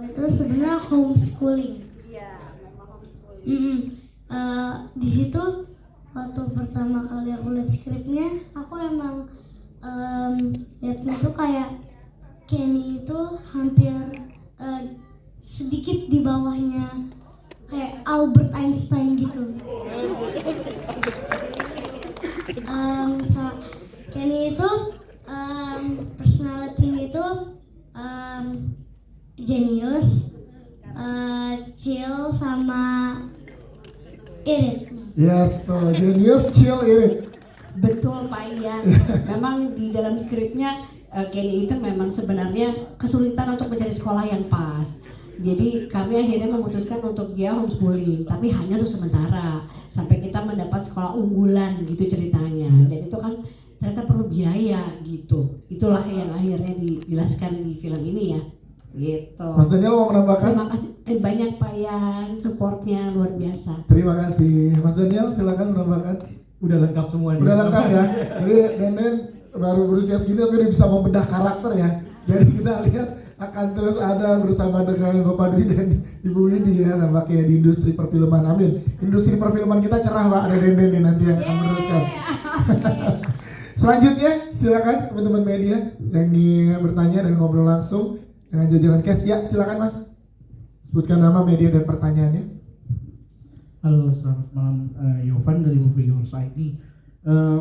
Itu sebenarnya homeschooling. Iya, memang homeschooling. Di situ waktu pertama kali aku lihat skripnya, aku emang lihatnya tuh kayak Kenny itu hampir sedikit di bawahnya kayak Albert Einstein gitu. Kenny itu personality itu genius, chill sama irit. Yes, tuh genius, chill, irit. Betul Pak Ian. Memang di dalam skripnya Kenny itu memang sebenarnya kesulitan untuk mencari sekolah yang pas. Jadi kami akhirnya memutuskan untuk dia homeschooling, tapi hanya untuk sementara sampai kita mendapat sekolah unggulan gitu ceritanya. Dan itu kan ternyata perlu biaya gitu. Itulah yang akhirnya dijelaskan di film ini ya. Gitu. Mas Daniel mau menambahkan? Terima kasih banyak Pak Ian, supportnya luar biasa. Terima kasih. Mas Daniel silakan menambahkan. Udah lengkap semua nih. Udah lengkap ya. Jadi Denden baru berusia segini tapi udah bisa membedah karakter ya. Jadi kita lihat akan terus ada bersama dengan Bapak Dwi dan Ibu Widi ya, nampaknya di industri perfilman. Amin. Industri perfilman kita cerah Pak, ada Denden nih nanti yang akan meneruskan. Selanjutnya silakan teman-teman media yang ingin bertanya dan ngobrol langsung dengan jajaran cast. Ya silakan Mas, sebutkan nama, media dan pertanyaannya. Halo, selamat malam. Yovan dari Movie Yours ID.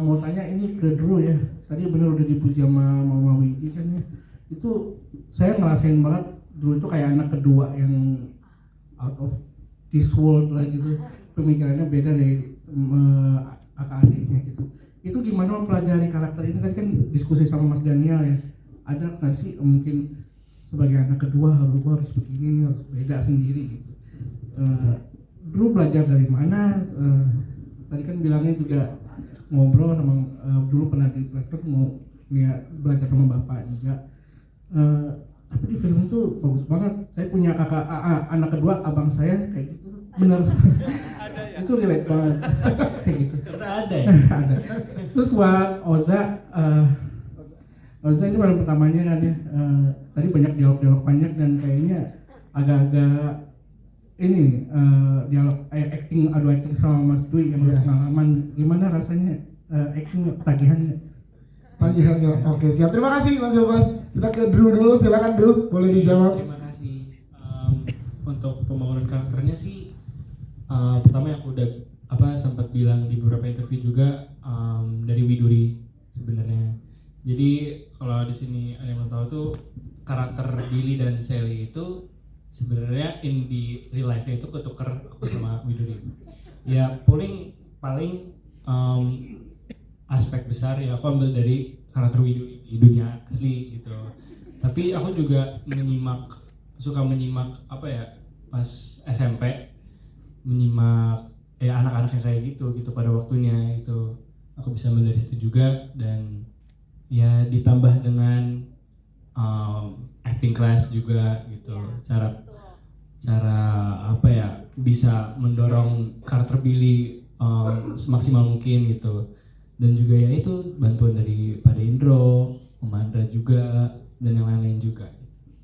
Mau tanya ini ke Drew ya. Tadi benar udah dipuji sama Mama Widi kan ya. Itu saya ngerasain banget Drew itu kayak anak kedua yang out of this world lah gitu. Pemikirannya beda dari kakak adiknya gitu. Itu gimana mempelajari karakter ini? Tadi kan diskusi sama Mas Daniel ya. Ada nggak sih mungkin sebagai anak kedua harus begini nih, harus beda sendiri gitu. Drew belajar dari mana? Tadi kan bilangnya juga ngobrol sama dulu pernah di Prescott mau ya, belajar sama bapak juga. Tapi di film itu bagus banget. Saya punya kakak anak kedua, abang saya kayak gitu. Bener. Itu relate banget. Kayak gitu. Karena ada ya? Ada. Terus buat Oza, Oza ini film pertamanya kan ya. Tadi banyak dialog banyak dan kayaknya agak-agak ini dialog acting sama Mas Dwi yang pengalaman. Gimana rasanya acting tagihannya? Tagihannya, oke siap. Terima kasih Mas Yovan. Kita ke Drew dulu, silakan Drew, boleh dijawab. Terima kasih. Untuk pembangunan karakternya sih, pertama yang aku udah sempat bilang di beberapa interview juga, dari Widuri sebenarnya. Jadi kalau di sini ada yang belum tahu tuh, karakter Billy dan Sally itu sebenarnya di real life-nya itu ketuker aku sama Widuri. Ya paling aspek besar ya aku ambil dari karakter Widuri di dunia asli gitu. Tapi aku juga suka menyimak pas SMP, menyimak anak-anak yang kayak gitu pada waktunya itu. Aku bisa ambil dari situ juga, dan ya ditambah dengan acting class juga gitu. Cara bisa mendorong karakter Billy semaksimal mungkin gitu. Dan juga ya itu bantuan dari Pak Indro, Om Andra juga, dan yang lain-lain juga.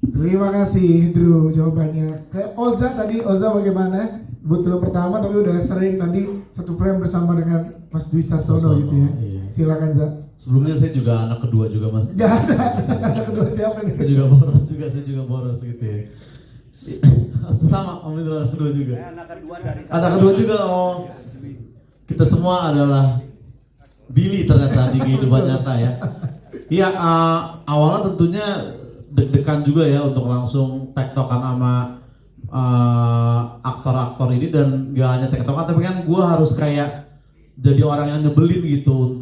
Terima kasih Drew jawabannya. Ke Oza tadi, Oza bagaimana? Buat film pertama tapi udah sering tadi satu frame bersama dengan Mas Dwi Sasono gitu ya. Iya. Silakan Za. Sebelumnya saya juga anak kedua juga Mas. Gak ada, anak kedua siapa nih? Saya juga boros gitu ya. Sama Om Indra anak kedua juga. Anak kedua juga oh. Kita semua adalah Billy ternyata di kehidupan nyata ya. Iya, awalnya tentunya deg-degan juga ya untuk langsung tektokan sama aktor-aktor ini, dan gak hanya tektokan tapi kan gue harus kayak jadi orang yang nyebelin gitu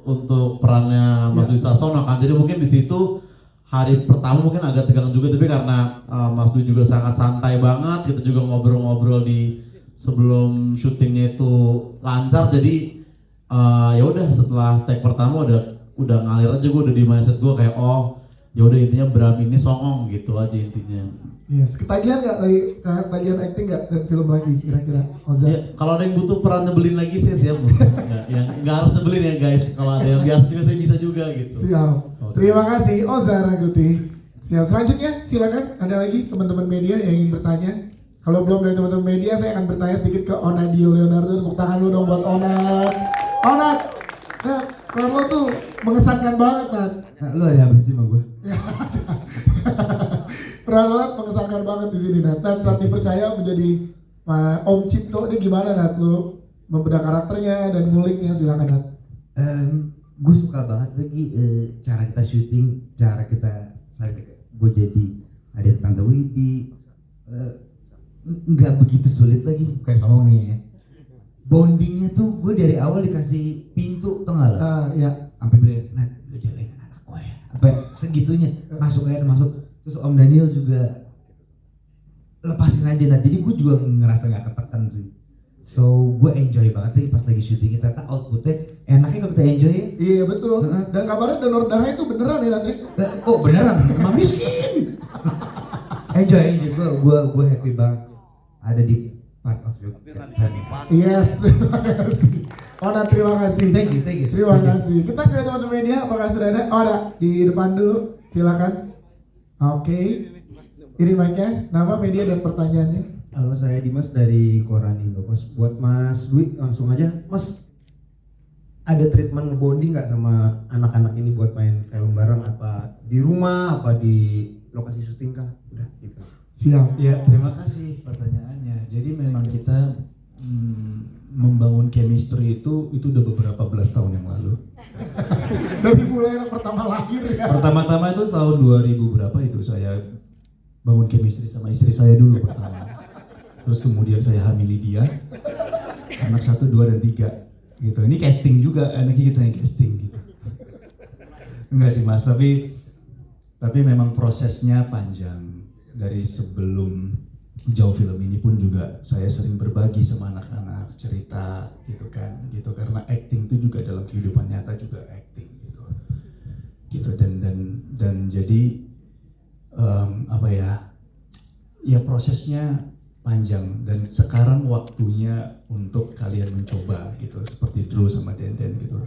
untuk perannya Mas Dwi Sasono kan. Jadi mungkin di situ hari pertama mungkin agak tegang juga, tapi karena Mas Dwi juga sangat santai banget, kita juga ngobrol-ngobrol di sebelum syutingnya itu lancar, jadi ya udah setelah take pertama udah ngalir aja, gue udah di mindset gue kayak ya udah intinya Bram ini songong gitu aja intinya. Yes, ketagihan nggak tadi ketagihan acting nggak dan film lagi kira-kira Oza? Ya, kalau ada yang butuh peran nyebelin lagi saya siap. Nggak harus nyebelin ya guys, kalau ada yang biasa juga saya bisa juga gitu. Siap. Terima kasih Oza Raguti. Siap. Selanjutnya silakan ada lagi teman-teman media yang ingin bertanya. Kalau belum dari teman-teman media, saya akan bertanya sedikit ke Onadio Leonardo. Tepuk tangan lu dong buat Onat. Onat, nah, peran lo tuh mengesankan banget, Nat. Nah, lu ada apa sih sama gue? Peran Onat mengesankan banget di sini, Nat. Nat, saat dipercaya menjadi Om Cipto, ini gimana, Nat? Lu membedah karakternya dan nguliknya, silakan, Nat. Gue suka banget lagi cara kita syuting, cara kita gue jadi ada Tante Widi, nggak begitu sulit lagi, bukan sombong nih ya. Bondingnya tuh gue dari awal dikasih pintu, tau gak lo? Ya. Sampai bilang, Nat, lu jagain anak gue ya. Sampai segitunya, masuk. Terus Om Daniel juga lepasin aja, Nat. Jadi gue juga ngerasa nggak ketekan sih. So gue enjoy banget lagi pas lagi syuting, ternyata outputnya enaknya kalau kita enjoy ya. Iya betul. Dan kabarnya donor darah itu beneran ya, Nat? Oh beneran, emang miskin. enjoy. Gue happy banget ada di part of your family. Yes. Ona, terima kasih. Thank you. Terima kasih. Kita ke teman-teman media, apakah sudah ada? Oh, ada di depan dulu. Silakan. Oke. Ini mic-nya. Nama, media, dan pertanyaannya. Halo, saya Dimas dari Koran Indo. Mas, buat Mas Dwi langsung aja. Mas, ada treatment ngebonding nggak sama anak-anak ini buat main film bareng? Apa di rumah? Apa di lokasi syuting kah? Udah gitu. Siap. Ya, terima kasih pertanyaannya. Jadi memang kita membangun chemistry itu udah beberapa belas tahun yang lalu. Dari mulai anak pertama lahir ya. Pertama-tama itu tahun 2000 berapa itu saya bangun chemistry sama istri saya dulu pertama. Terus kemudian saya hamili dia, anak 1, 2, dan 3 gitu. Ini casting juga, anaknya kita yang casting gitu. Enggak sih Mas, tapi memang prosesnya panjang. Dari sebelum jauh film ini pun juga saya sering berbagi sama anak-anak cerita gitu kan, gitu karena acting itu juga dalam kehidupan nyata juga acting gitu dan jadi ya prosesnya panjang dan sekarang waktunya untuk kalian mencoba gitu seperti Drew sama Denden gitu.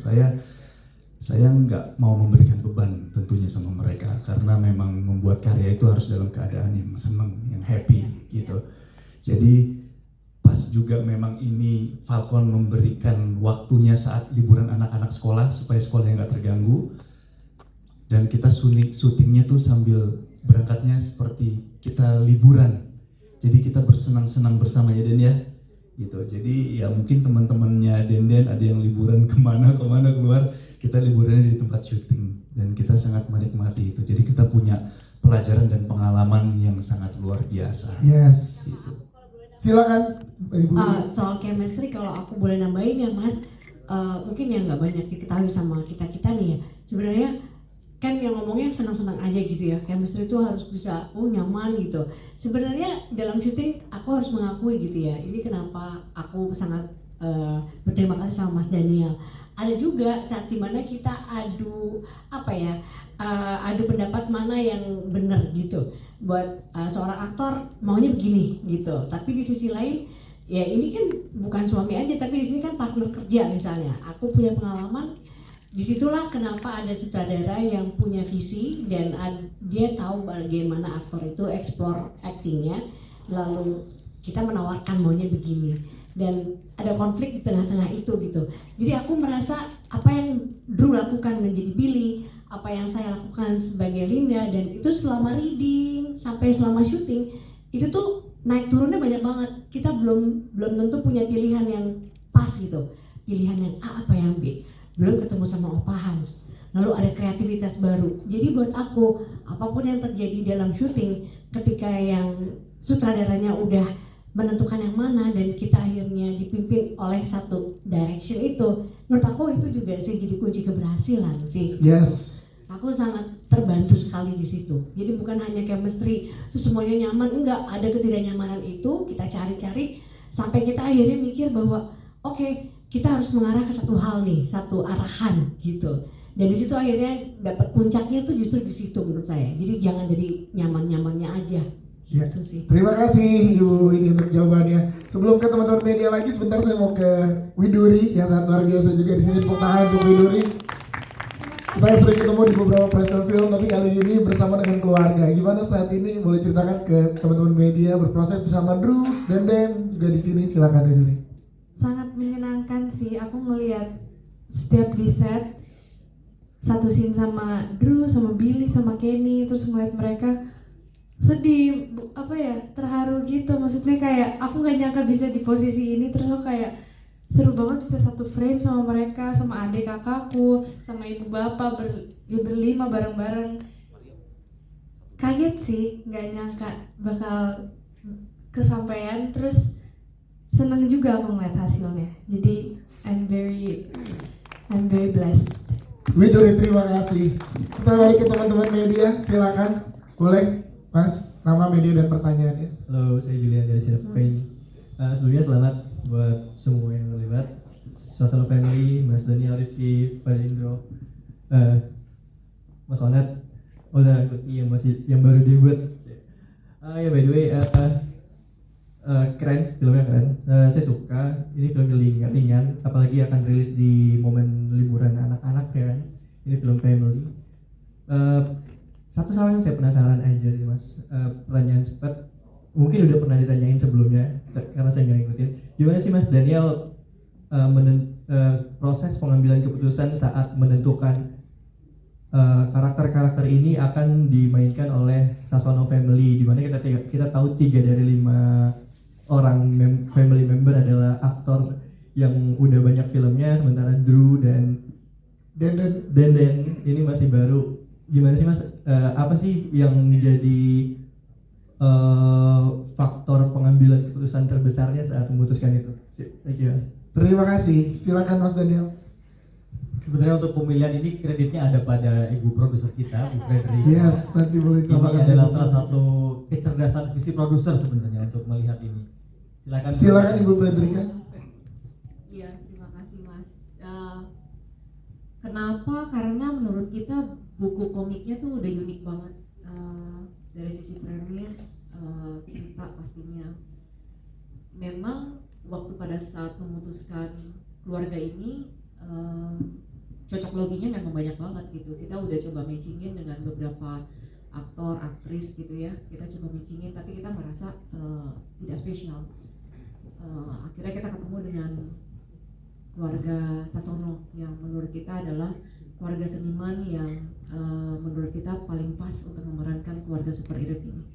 Saya nggak mau memberikan beban tentunya sama mereka karena memang membuat karya itu harus dalam keadaan yang senang, yang happy gitu. Jadi pas juga memang ini Falcon memberikan waktunya saat liburan anak-anak sekolah supaya sekolahnya nggak terganggu dan kita syutingnya tuh sambil berangkatnya seperti kita liburan. Jadi kita bersenang-senang bersama ya Den ya. Gitu. Jadi ya mungkin teman-temannya Denden ada yang liburan kemana keluar, kita liburannya di tempat syuting dan kita sangat menikmati itu. Jadi kita punya pelajaran dan pengalaman yang sangat luar biasa. Yes. Gitu. Silakan Ibu. Soal chemistry kalau aku boleh nambahin ya Mas, mungkin yang nggak banyak diketahui sama kita nih ya. Sebenarnya kan yang ngomongnya senang-senang aja gitu ya, chemistry itu harus bisa nyaman gitu. Sebenarnya dalam syuting aku harus mengakui gitu ya, ini kenapa aku sangat berterima kasih sama Mas Daniel. Ada juga saat dimana kita adu pendapat mana yang benar gitu. Buat seorang aktor maunya begini gitu, tapi di sisi lain ya ini kan bukan suami aja, tapi di sini kan partner kerja misalnya. Aku punya pengalaman. Disitulah kenapa ada sutradara yang punya visi dan dia tahu bagaimana aktor itu explore actingnya, lalu kita menawarkan maunya begini dan ada konflik di tengah-tengah itu gitu. Jadi aku merasa apa yang Drew lakukan menjadi Billy, apa yang saya lakukan sebagai Linda, dan itu selama reading sampai selama syuting itu tuh naik turunnya banyak banget. Kita belum tentu punya pilihan yang pas gitu, pilihan yang A apa yang B. Belum ketemu sama Opa Hans, lalu ada kreativitas baru. Jadi buat aku, apapun yang terjadi dalam syuting, ketika yang sutradaranya udah menentukan yang mana dan kita akhirnya dipimpin oleh satu direction itu, menurut aku itu juga sih jadi kunci keberhasilan sih. Yes. Aku sangat terbantu sekali di situ. Jadi bukan hanya chemistry, terus semuanya nyaman, enggak, ada ketidaknyamanan itu kita cari-cari sampai kita akhirnya mikir bahwa oke, kita harus mengarah ke satu hal nih, satu arahan gitu. Dan di situ akhirnya dapat puncaknya tuh justru di situ menurut saya. Jadi jangan dari nyaman-nyamannya aja. Ya. Gitu sih. Terima kasih Ibu ini untuk jawabannya. Sebelum ke teman-teman media lagi, sebentar saya mau ke Widuri yang sangat luar biasa juga di sini. Tepuk tangan untuk Widuri. Kita sering ketemu di beberapa press film, tapi kali ini bersama dengan keluarga. Gimana saat ini? Boleh ceritakan ke teman-teman media berproses bersama Drew, Den juga di sini. Silakan Deni. Sangat menyenangkan sih. Aku ngelihat setiap di set satu scene sama Drew, sama Billy, sama Kenny, terus ngeliat mereka sedih, terharu gitu. Maksudnya kayak aku nggak nyangka bisa di posisi ini, terus aku kayak seru banget bisa satu frame sama mereka, sama adik kakakku, sama ibu bapak berlima bareng-bareng. Kaget sih, nggak nyangka bakal kesampaian. Terus seneng juga aku ngeliat hasilnya. Jadi I'm very blessed. Widuri, terima kasih. Kita balik ke teman-teman media, silakan. Boleh, Mas, nama media dan pertanyaannya. Halo, saya Julian dari Sinar Point. Sebelumnya selamat buat semua yang terlibat, Sasono Family, Mas Daniel, Rifki, Pak Indro, Mas Onat, Oda Kuti yang baru debut. Ya by the way, keren, filmnya keren. Saya suka. Ini film ringan, apalagi akan rilis di momen liburan anak-anak ya kan. Ini film family. Satu hal yang saya penasaran aja sih Mas, pertanyaan cepat. Mungkin udah pernah ditanyain sebelumnya karena saya nggak ngikutin. Gimana sih Mas Daniel proses pengambilan keputusan saat menentukan karakter-karakter ini akan dimainkan oleh Sasono Family, di mana kita tahu 3 dari 5 orang family member adalah aktor yang udah banyak filmnya, sementara Drew dan Den ini masih baru. Gimana sih Mas? Apa sih yang menjadi faktor pengambilan keputusan terbesarnya saat memutuskan itu? Thank you Mas. Terima kasih. Silakan Mas Daniel. Sebenarnya untuk pemilihan ini kreditnya ada pada ibu produser kita, Bu Frederica. Yes, nanti boleh Ini tambahkan. adalah salah satu kecerdasan visi produser sebenarnya untuk melihat ini. Silakan Ibu Frederica. Iya, terima kasih Mas. Kenapa? Karena menurut kita buku komiknya tuh udah unik banget. Dari sisi premis, cerita pastinya. Memang waktu pada saat memutuskan keluarga ini, cocok loginya memang banyak banget gitu. Kita udah coba matchingin dengan beberapa aktor, aktris gitu ya. Kita coba matchingin, tapi kita merasa tidak spesial. Akhirnya kita ketemu dengan keluarga Sasono yang menurut kita adalah keluarga seniman yang menurut kita paling pas untuk memerankan keluarga superhero ini.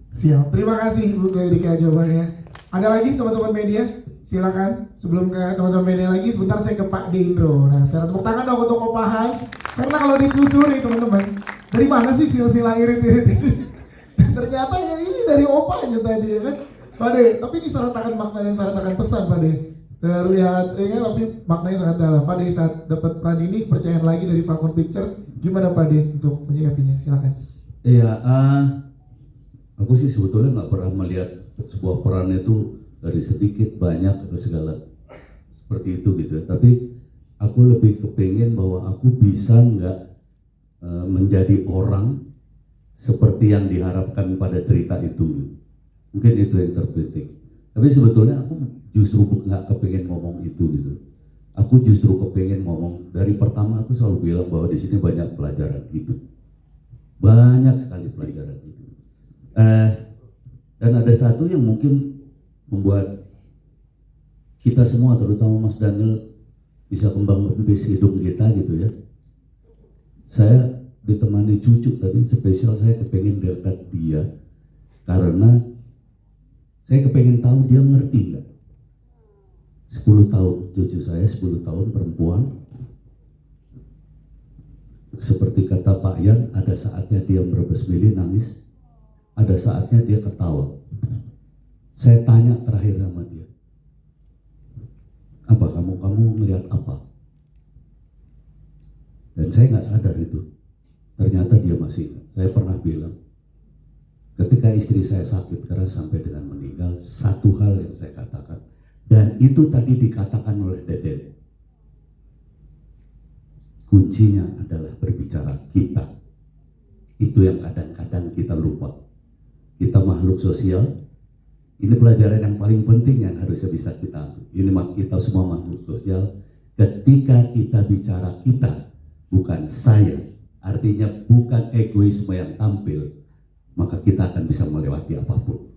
Siap, terima kasih Bu Frederica jawabannya. Ada lagi teman-teman media? Silakan. Sebelum ke teman-teman media lagi, sebentar saya ke Pak Deindro. Nah, sekarang tepuk tangan dong untuk Opa Hans. Karena kalau ditelusuri teman-teman, dari mana sih silsilah irit-irit ini? Ternyata ya ini dari opanya tadi ya kan, Pak De. Tapi ini syarat akan makna dan syarat akan pesan Pak De. Terlihat ya kan, tapi maknanya sangat dalam. Pak De saat dapat peran ini, kepercayaan lagi dari Falcon Pictures, gimana Pak De untuk menyikapinya? Silakan. Iya, aku sih sebetulnya nggak pernah melihat sebuah peran itu dari sedikit banyak atau segala seperti itu gitu ya. Tapi aku lebih kepengen bahwa aku bisa nggak menjadi orang seperti yang diharapkan pada cerita itu. Mungkin itu yang terpenting. Tapi sebetulnya aku justru nggak kepengen ngomong itu gitu. Aku justru kepengen ngomong dari pertama. Aku selalu bilang bahwa di sini banyak pelajaran hidup, banyak sekali pelajaran hidup. Dan ada satu yang mungkin membuat kita semua, terutama Mas Daniel, bisa kembang kempis hidung kita gitu ya. Saya ditemani cucu tadi, spesial saya kepengen dekat dia karena saya kepengen tahu dia ngerti nggak. 10 tahun cucu saya, 10 tahun perempuan. Seperti kata Pak Yan, ada saatnya dia merebes-beli nangis, ada saatnya dia ketawa. Saya tanya terakhir sama dia, apa kamu ngelihat apa? Dan saya nggak sadar itu. Ternyata dia masih ingat. Saya pernah bilang, ketika istri saya sakit keras sampai dengan meninggal, satu hal yang saya katakan, dan itu tadi dikatakan oleh Deden, kuncinya adalah berbicara kita. Itu yang kadang-kadang kita lupa. Kita makhluk sosial. Ini pelajaran yang paling penting yang harusnya bisa kita ambil. Ini kita semua makhluk sosial. Ketika kita bicara kita, bukan saya. Artinya bukan egoisme yang tampil, maka kita akan bisa melewati apapun.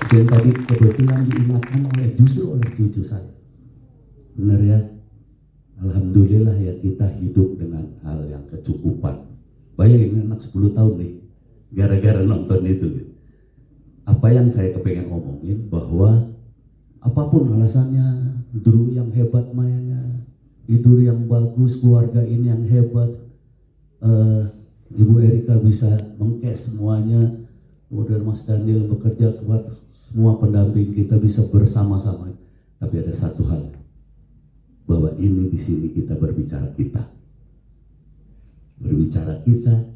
Dan tadi kebetulan diingatkan justru oleh cucu saya. Benar ya, alhamdulillah ya kita hidup dengan hal yang kecukupan. Bayangin anak 10 tahun nih, gara-gara nonton itu. Apa yang saya kepengen omongin bahwa apapun alasannya, Drew yang hebat mainnya, tidur yang bagus, keluarga ini yang hebat, Ibu Erika bisa mengkes semuanya, kemudian Mas Daniel bekerja kuat, semua pendamping kita bisa bersama-sama. Tapi ada satu hal, bahwa ini di sini kita berbicara kita. Berbicara kita,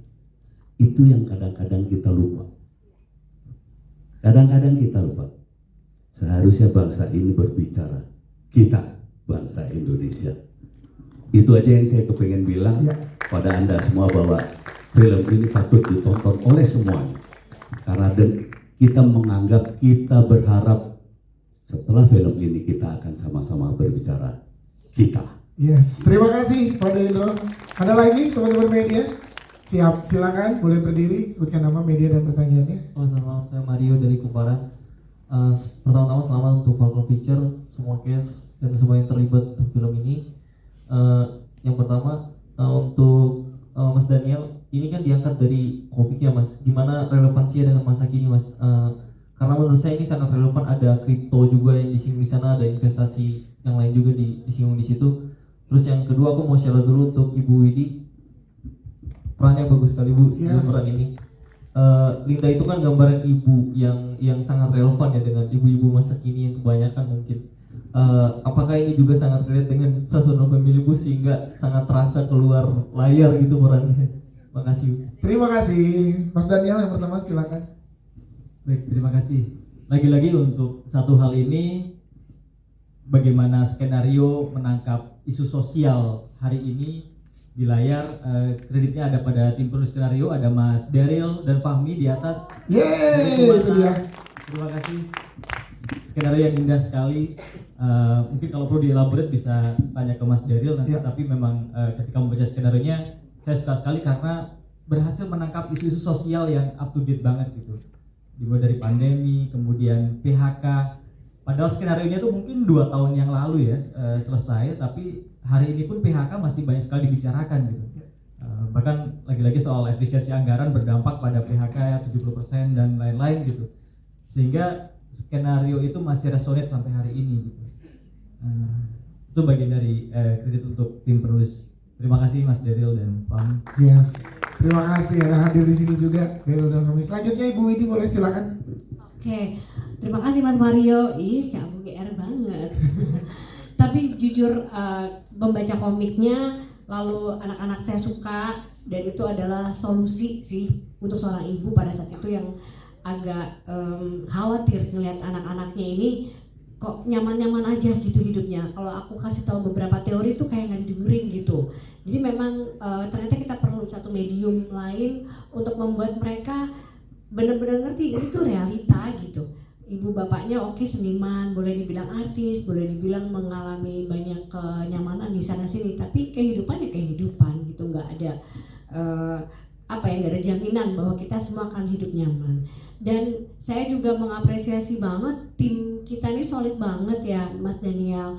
itu yang kadang-kadang kita lupa. Kadang-kadang kita lupa. Seharusnya bangsa ini berbicara kita, bangsa Indonesia. Itu aja yang saya kepengen bilang pada Anda semua, bahwa film ini patut ditonton oleh semuanya. Karena kita menganggap, kita berharap setelah film ini kita akan sama-sama berbicara kita. Yes, terima kasih Pak Indro. Ada lagi teman-teman media? Siap, silakan boleh berdiri, sebutkan nama, media dan pertanyaannya. Selamat, saya Mario dari Kumparan. Pertama-tama selamat untuk Falcon Picture, semua cast dan semua yang terlibat untuk film ini. Yang pertama untuk Mas Daniel, ini kan diangkat dari komiknya Mas. Gimana relevansinya dengan masa kini Mas? Karena menurut saya ini sangat relevan, ada kripto juga yang disinggung di sana, ada investasi yang lain juga disinggung di situ. Terus yang kedua aku mau share dulu untuk Ibu Widi, perannya bagus sekali Bu dalam peran ini. Linda itu kan gambaran ibu yang sangat relevan ya dengan ibu-ibu masa kini yang kebanyakan mungkin. Apakah ini juga sangat relate dengan Sasono Family Bu sehingga sangat terasa keluar layar gitu perannya? Makasih. Terima kasih, Mas Daniel yang pertama silakan. Baik, terima kasih. Lagi-lagi untuk satu hal ini, bagaimana skenario menangkap isu sosial hari ini di layar. Kreditnya ada pada tim penulis skenario, ada Mas Daryl dan Fahmi di atas. Yeay, itu dia. Terima kasih. Skenario yang indah sekali. Mungkin kalau perlu dielaborate bisa tanya ke Mas Daryl nanti. Tapi memang ketika membaca skenario-nya saya suka sekali karena berhasil menangkap isu-isu sosial yang up to date banget gitu. Dimulai dari pandemi, kemudian PHK. Padahal skenario-nya tuh mungkin 2 tahun yang lalu ya selesai, tapi hari ini pun PHK masih banyak sekali dibicarakan gitu. Bahkan lagi-lagi soal efisiensi anggaran berdampak pada PHK 70% dan lain-lain gitu. Sehingga skenario itu masih resonate sampai hari ini gitu. Itu bagian dari kredit untuk tim penulis. Terima kasih Mas Daryl dan Fahmi. Yes, terima kasih ada hadir di sini juga Daryl dan Fahmi. Selanjutnya Ibu Widi boleh silakan. Oke, terima kasih Mas Mario. Ih, kamu GR banget. Tapi jujur membaca komiknya, lalu anak-anak saya suka, dan itu adalah solusi sih untuk seorang ibu pada saat itu yang agak khawatir ngelihat anak-anaknya ini kok nyaman-nyaman aja gitu hidupnya. Kalau aku kasih tahu beberapa teori itu kayak nggak didengerin gitu. Jadi memang ternyata kita perlu satu medium lain untuk membuat mereka benar-benar ngerti ini tuh realita gitu. Ibu bapaknya oke seniman, boleh dibilang artis, boleh dibilang mengalami banyak kenyamanan di sana sini, tapi kehidupan ya kehidupan gitu, nggak ada nggak ada jaminan bahwa kita semua akan hidup nyaman. Dan saya juga mengapresiasi banget tim kita ini solid banget ya Mas Daniel.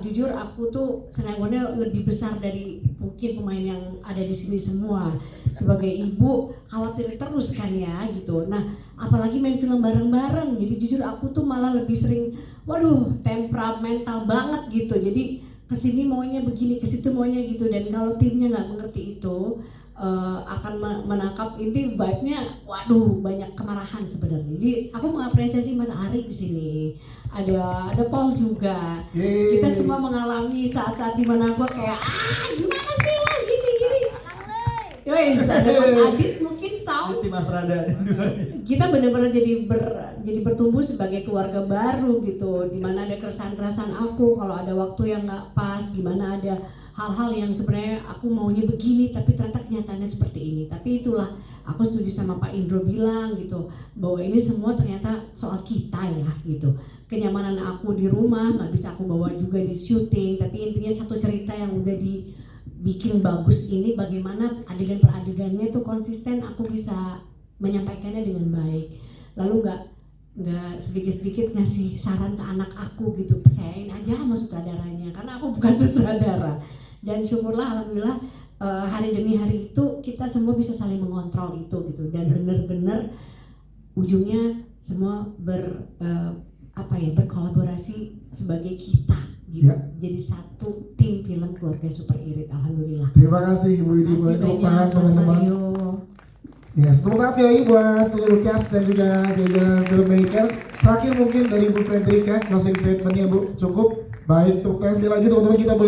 Jujur aku tuh senengnya lebih besar dari mungkin pemain yang ada di sini semua. Sebagai ibu khawatir terus kan ya gitu. Nah apalagi main film bareng-bareng. Jadi jujur aku tuh malah lebih sering, waduh temperamental banget gitu. Jadi kesini maunya begini, kesitu maunya gitu. Dan kalau timnya nggak mengerti itu akan menangkap inti vibe-nya, waduh banyak kemarahan sebenarnya. Jadi aku mengapresiasi Mas Ari di sini. Ada Paul juga. Kita semua mengalami saat-saat dimana gue kayak gimana sih lo gini. Wes ada Mas Adit mungkin Saul. Mas Rada. Kita benar-benar jadi bertumbuh sebagai keluarga baru gitu. Dimana ada keresahan-keresahan aku kalau ada waktu yang nggak pas, gimana ada hal-hal yang sebenarnya aku maunya begini tapi ternyata kenyataannya seperti ini. Tapi itulah aku setuju sama Pak Indro bilang gitu, bahwa ini semua ternyata soal kita ya gitu. Kenyamanan aku di rumah nggak bisa aku bawa juga di syuting, tapi intinya satu cerita yang udah dibikin bagus ini, bagaimana adegan per adegannya tuh konsisten aku bisa menyampaikannya dengan baik. Lalu nggak sedikit-sedikit ngasih saran ke anak aku gitu, percayain aja sama sutradaranya karena aku bukan sutradara. Dan syukurlah alhamdulillah hari demi hari itu kita semua bisa saling mengontrol itu gitu, dan benar-benar ujungnya semua berkolaborasi sebagai kita gitu. Jadi satu tim film Keluarga Super Irit, alhamdulillah. Terima kasih Ibu Widi, boleh tepuk tangan teman-teman. Yes, terima kasih lagi buat seluruh cast dan juga jajaran filmmaker. Terakhir mungkin dari Bu Fredrika, closing statementnya Bu, cukup. Baik, tepuk tangan sekali lagi teman-teman, kita boleh